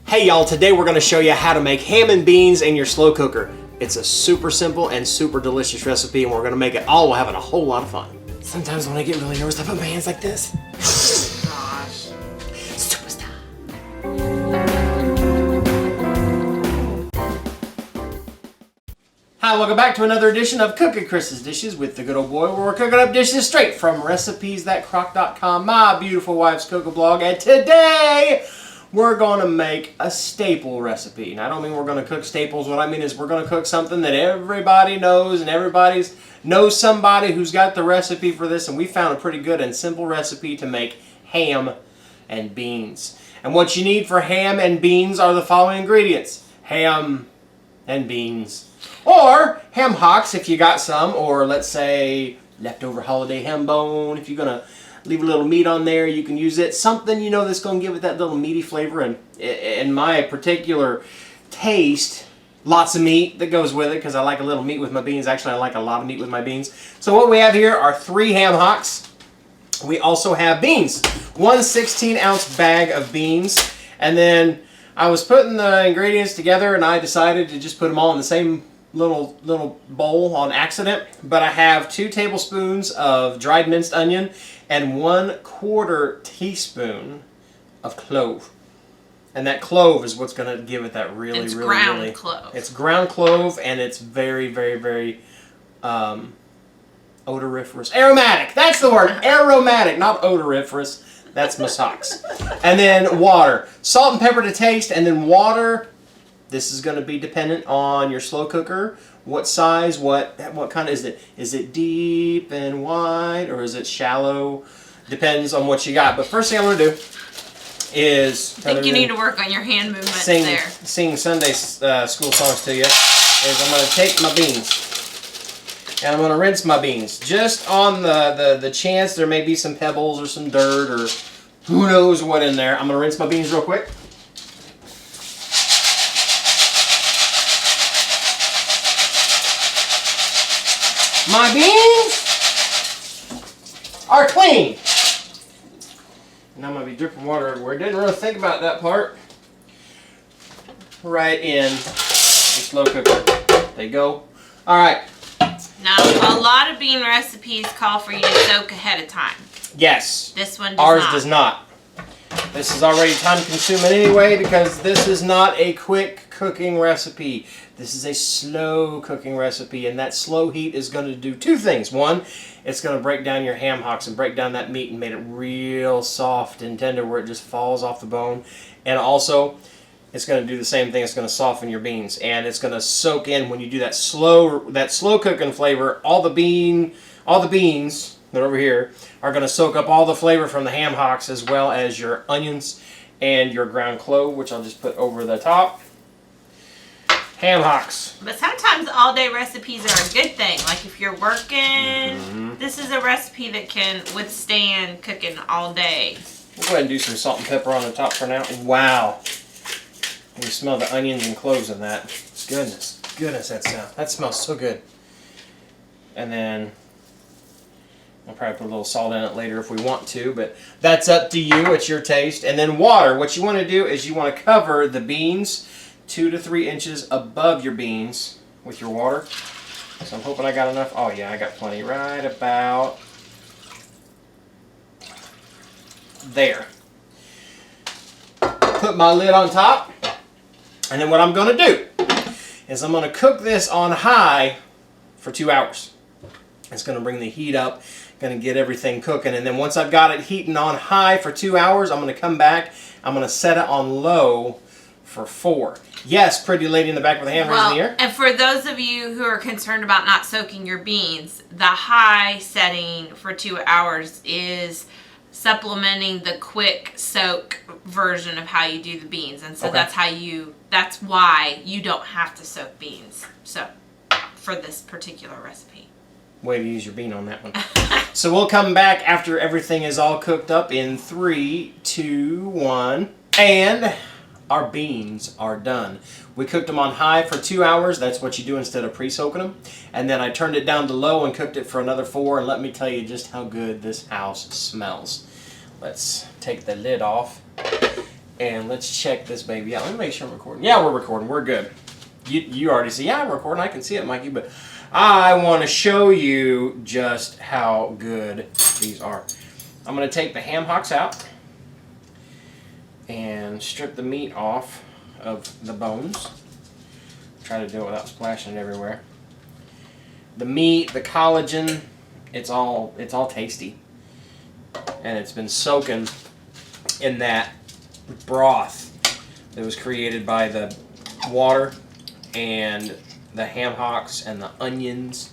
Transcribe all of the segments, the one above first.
Hey y'all, today we're going to show you how to make ham and beans in your slow cooker. It's a super simple and super delicious recipe, and we're going to make it all while having a whole lot of fun. Sometimes when I get really nervous, I put my hands like this. Gosh. Superstar. Hi, welcome back to another edition of Cooking Chris's Dishes with the good old boy, where we're cooking up dishes straight from recipes.crock.com, my beautiful wife's cooking blog, and today we're going to make a staple recipe. And I don't mean we're going to cook staples. What I mean is we're going to cook something that everybody knows, and everybody knows somebody who's got the recipe for this. And we found a pretty good and simple recipe to make ham and beans. And what you need for ham and beans are the following ingredients: ham and beans, or ham hocks if you got some, or let's say leftover holiday ham bone. If you're going to leave a little meat on there, you can use it. Something, you know, that's going to give it that little meaty flavor. And in my particular taste, lots of meat that goes with it, because I like a little meat with my beans. Actually, I like a lot of meat with my beans. So what we have here are 3 ham hocks. We also have beans. 1 16-ounce bag of beans. And then I was putting the ingredients together, and I decided to just put them all in the same little bowl on accident. But I have 2 tablespoons of dried minced onion and 1/4 teaspoon of clove. And that clove is what's going to give it that really ground clove. It's ground clove, and it's very odoriferous. Aromatic. That's the word. Aromatic, not odoriferous. That's my socks. And then water. Salt and pepper to taste, and then water. This is going to be dependent on your slow cooker. What size, what kind is it? Is it deep and wide, or is it shallow? Depends on what you got. But first thing I'm going to do is... I think you need to work on your hand movements there. Sing Sunday school songs to you. Is I'm going to take my beans, and I'm going to rinse my beans. Just on the chance there may be some pebbles or some dirt or who knows what in there. I'm going to rinse my beans real quick. My beans are clean. And I'm going to be dripping water everywhere. Didn't really think about that part. Right in the slow cooker. There you go. Alright. Now, a lot of bean recipes call for you to soak ahead of time. Yes. This one does Ours not. does not. This is already time consuming anyway, because this is not a quick cooking recipe. This is a slow cooking recipe, and that slow heat is going to do 2 things. One, it's going to break down your ham hocks and break down that meat and make it real soft and tender where it just falls off the bone. And also, it's going to do the same thing. It's going to soften your beans, and it's going to soak in when you do that slow cooking flavor. All the beans that are over here are going to soak up all the flavor from the ham hocks, as well as your onions and your ground clove, which I'll just put over the top. Ham hocks. But sometimes all-day recipes are a good thing. Like if you're working, this is a recipe that can withstand cooking all day. We'll go ahead and do some salt and pepper on the top for now. Wow. You can smell the onions and cloves in that. Goodness that smells so good. And then I'll probably put a little salt in it later if we want to, but that's up to you. It's your taste. And then water. What you want to do is you want to cover the beans 2 to 3 inches above your beans with your water. So I'm hoping I got enough. Oh yeah, I got plenty. Right about there. Put my lid on top. And then what I'm going to do is I'm going to cook this on high for 2 hours. It's going to bring the heat up, going to get everything cooking. And then once I've got it heating on high for 2 hours, I'm going to come back. I'm going to set it on low for 4. Yes, pretty lady in the back with a hand raised in the air. And for those of you who are concerned about not soaking your beans, the high setting for 2 hours is supplementing the quick soak version of how you do the beans. And so okay. that's why you don't have to soak beans. So for this particular recipe. Way to use your bean on that one. So we'll come back after everything is all cooked up in 3, 2, 1. And our beans are done. We cooked them on high for 2 hours. That's what you do instead of pre-soaking them. And then I turned it down to low and cooked it for another 4. And let me tell you just how good this house smells. Let's take the lid off. And let's check this baby out. Let me make sure I'm recording. Yeah, we're recording. We're good. You already see, yeah, I'm recording. I can see it, Mikey. But I want to show you just how good these are. I'm going to take the ham hocks out and strip the meat off of the bones. Try to do it without splashing it everywhere. The meat, the collagen, it's all tasty. And it's been soaking in that broth that was created by the water and the ham hocks and the onions.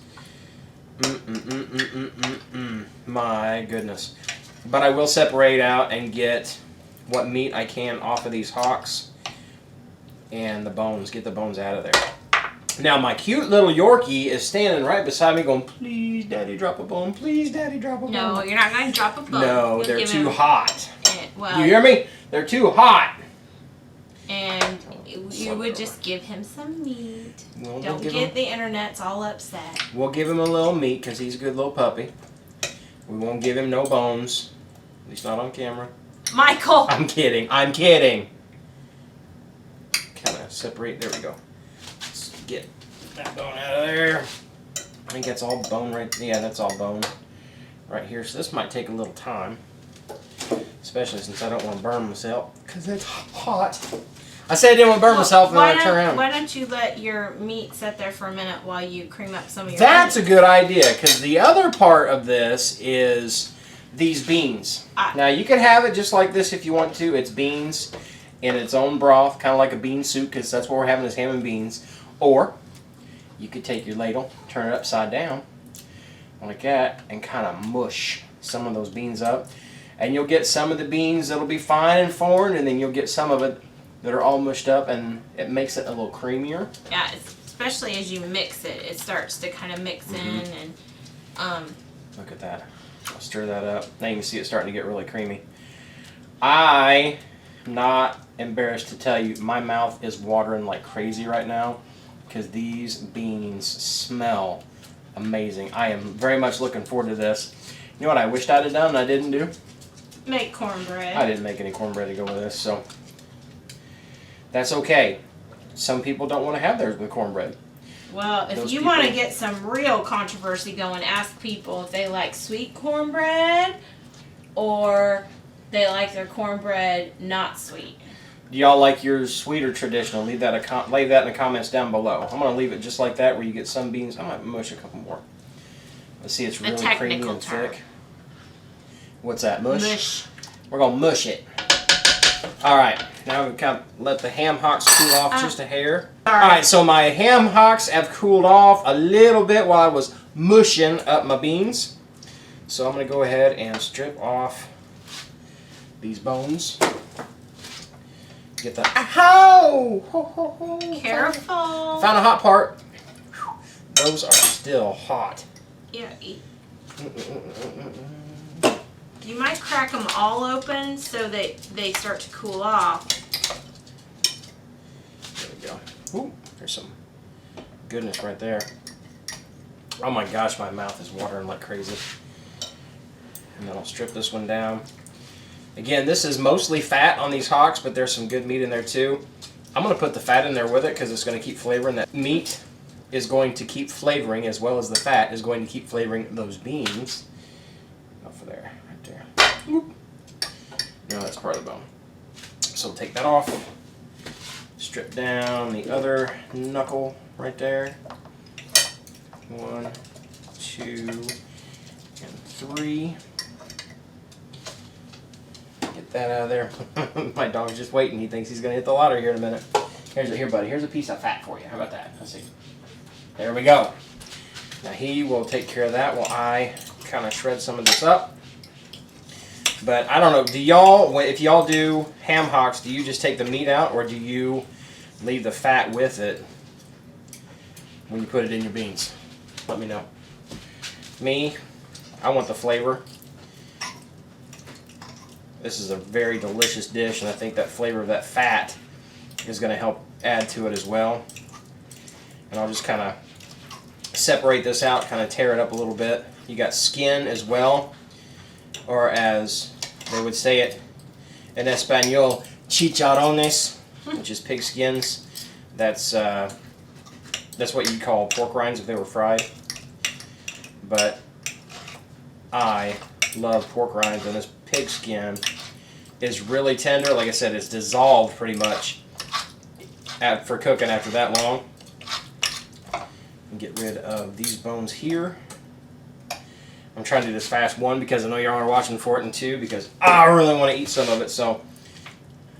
My goodness. But I will separate out and get what meat I can off of these hocks and the bones. Get the bones out of there. Now my cute little Yorkie is standing right beside me going, please, Daddy, drop a bone. Please, Daddy, drop a bone. No, you're not going to drop a bone. No, they're too hot. Well, You hear me? They're too hot. And you would just give him some meat. Don't get the internet's all upset. We'll give him a little meat because he's a good little puppy. We won't give him no bones. At least not on camera. Michael! I'm kidding. I'm kidding. Kind of separate. There we go. Let's get that bone out of there. I think that's all bone right. Yeah, that's all bone right here. So this might take a little time. Especially since I don't want to burn myself. Because it's hot. I said I didn't want to burn myself and then I turn around. Why don't you let your meat sit there for a minute while you cream up some of your That's onions? a good idea. Because the other part of this is these beans. Now you can have it just like this if you want to. It's beans in its own broth. Kind of like a bean soup. Because that's what we're having is ham and beans. Or you could take your ladle, turn it upside down. Like that. And kind of mush some of those beans up. And you'll get some of the beans that'll be fine and formed, and then you'll get some of it that are all mushed up, and it makes it a little creamier. Yeah, especially as you mix it, it starts to kind of mix in, and Look at that. I'll stir that up. Now you can see it starting to get really creamy. I am not embarrassed to tell you, my mouth is watering like crazy right now because these beans smell amazing. I am very much looking forward to this. You know what I wished I'd have done and I didn't do? make cornbread. I didn't make any cornbread to go with this, so that's okay. Some people don't want to have theirs with cornbread. Well, if you want to get some real controversy going, ask people if they like sweet cornbread or they like their cornbread not sweet. Do y'all like yours sweet or traditional? Leave that in the comments down below. I'm going to leave it just like that where you get some beans. I might mush a couple more. Let's see, it's really creamy and thick. What's that, mush? Mush. We're going to mush it. Alright, now we've kind of let the ham hocks cool off just a hair. Alright, so my ham hocks have cooled off a little bit while I was mushing up my beans. So I'm going to go ahead and strip off these bones. Get that. Ow! Ho, ho, ho. Careful. Found a hot part. Those are still hot. Yeah, eat. You might crack them all open so that they start to cool off. There we go. Ooh, there's some goodness right there. Oh my gosh, my mouth is watering like crazy. And then I'll strip this one down. Again, this is mostly fat on these hocks, but there's some good meat in there too. I'm going to put the fat in there with it because it's going to keep flavoring. That meat is going to keep flavoring as well as the fat is going to keep flavoring those beans. Over there, right there. Whoop. No, that's part of the bone. So take that off. Strip down the other knuckle right there. 1, 2, and 3. Get that out of there. My dog's just waiting. He thinks he's going to hit the lottery here in a minute. Here, buddy. Here's a piece of fat for you. How about that? Let's see. There we go. Now he will take care of that while I kind of shred some of this up. But I don't know. Do y'all, if y'all do ham hocks, do you just take the meat out or do you leave the fat with it when you put it in your beans? Let me know. Me, I want the flavor. This is a very delicious dish, and I think that flavor of that fat is going to help add to it as well. And I'll just kind of separate this out, kind of tear it up a little bit. You got skin as well, or as they would say it in Espanol, chicharrones, which is pig skins. That's what you'd call pork rinds if they were fried. But I love pork rinds, and this pig skin is really tender. Like I said, it's dissolved pretty much for cooking after that long. Get rid of these bones here. I'm trying to do this fast, one, because I know y'all are watching for it, and two, because I really want to eat some of it. So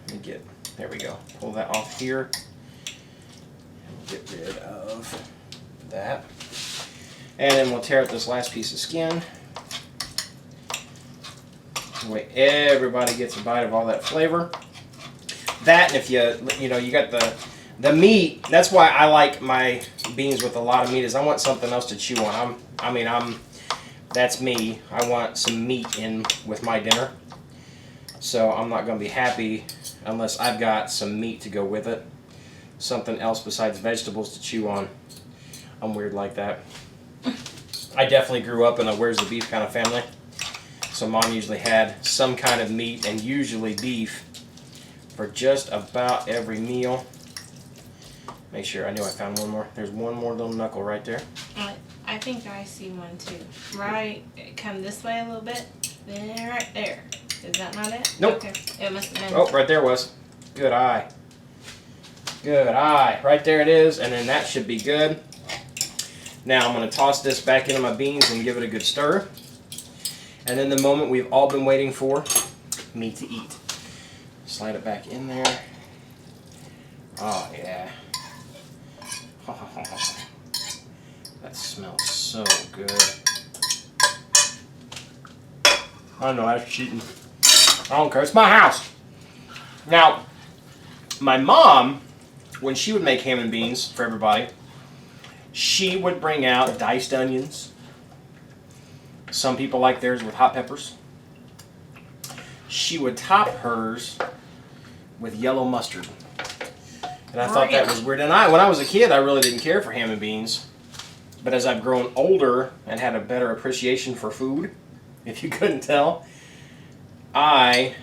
let me there we go. Pull that off here. Get rid of that. And then we'll tear out this last piece of skin. That way everybody gets a bite of all that flavor. That, and if you got the meat, that's why I like my beans with a lot of meat, is I want something else to chew on. That's me. I want some meat in with my dinner. So I'm not going to be happy unless I've got some meat to go with it. Something else besides vegetables to chew on. I'm weird like that. I definitely grew up in a where's the beef kind of family. So Mom usually had some kind of meat, and usually beef, for just about every meal. Make sure, I knew I found one more. There's one more little knuckle right there. I think I see one too. Right, come this way a little bit. Then right there. Is that not it? Nope. Okay. It must have been. Oh, right there was. Good eye. Good eye. Right there it is, and then that should be good. Now I'm going to toss this back into my beans and give it a good stir. And then the moment we've all been waiting for, me to eat. Slide it back in there. Oh, yeah. That smells so good. I know, that's cheating. I don't care. It's my house. Now, my mom, when she would make ham and beans for everybody, she would bring out diced onions. Some people like theirs with hot peppers. She would top hers with yellow mustard. And I thought that was weird. And when I was a kid, I really didn't care for ham and beans. But as I've grown older and had a better appreciation for food, if you couldn't tell, I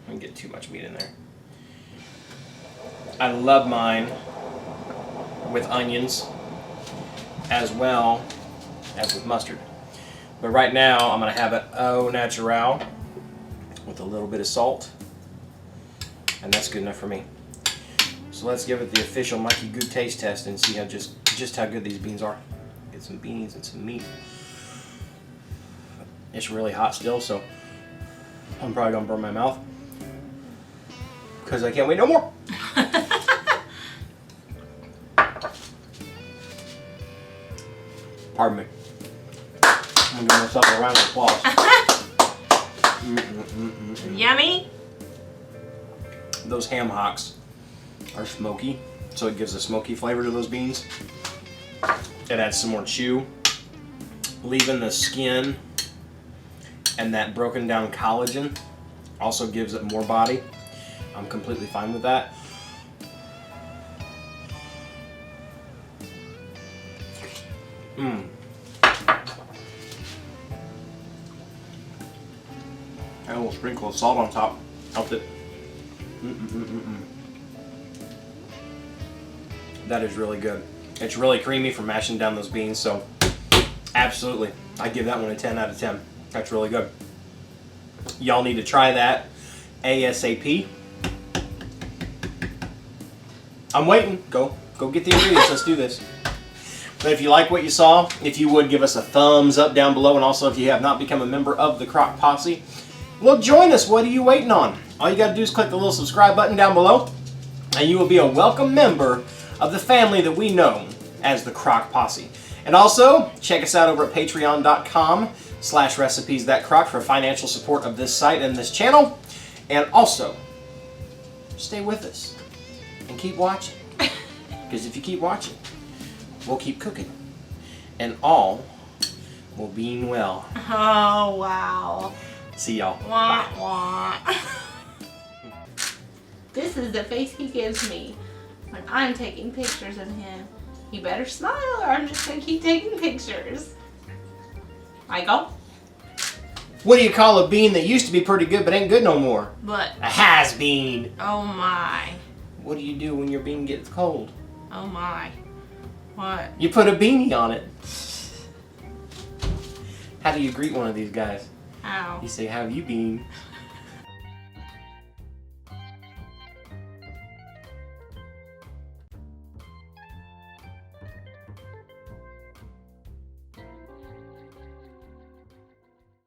didn't get too much meat in there. I love mine with onions as well as with mustard. But right now, I'm going to have it au natural with a little bit of salt. And that's good enough for me. So let's give it the official Mikey Goode taste test and see how just how good these beans are. Get some beans and some meat. It's really hot still, so I'm probably going to burn my mouth because I can't wait no more. Pardon me. I'm going to give myself a round of applause. Yummy. Those ham hocks are smoky, so it gives a smoky flavor to those beans. It adds some more chew, leaving the skin, and that broken down collagen also gives it more body. I'm completely fine with that. And a little sprinkle of salt on top helped it. That is really good. It's really creamy from mashing down those beans, so absolutely. I give that one a 10 out of 10. That's really good. Y'all need to try that ASAP. I'm waiting. Go get the ingredients. Let's do this. But if you like what you saw, if you would give us a thumbs up down below, and also if you have not become a member of the Crock Posse, well, join us. What are you waiting on? All you got to do is click the little subscribe button down below, and you will be a welcome member of the family that we know as the Crock Posse. And also, check us out over at patreon.com/recipesthatcrock for financial support of this site and this channel. And also, stay with us and keep watching. Because if you keep watching, we'll keep cooking. And all will be well. Oh, wow. See y'all. Wah, wah. This is the face he gives me when I'm taking pictures of him. You better smile or I'm just going to keep taking pictures. Michael? What do you call a bean that used to be pretty good but ain't good no more? What? A has-been. Oh my. What do you do when your bean gets cold? Oh my. What? You put a beanie on it. How do you greet one of these guys? How? You say, how have you been?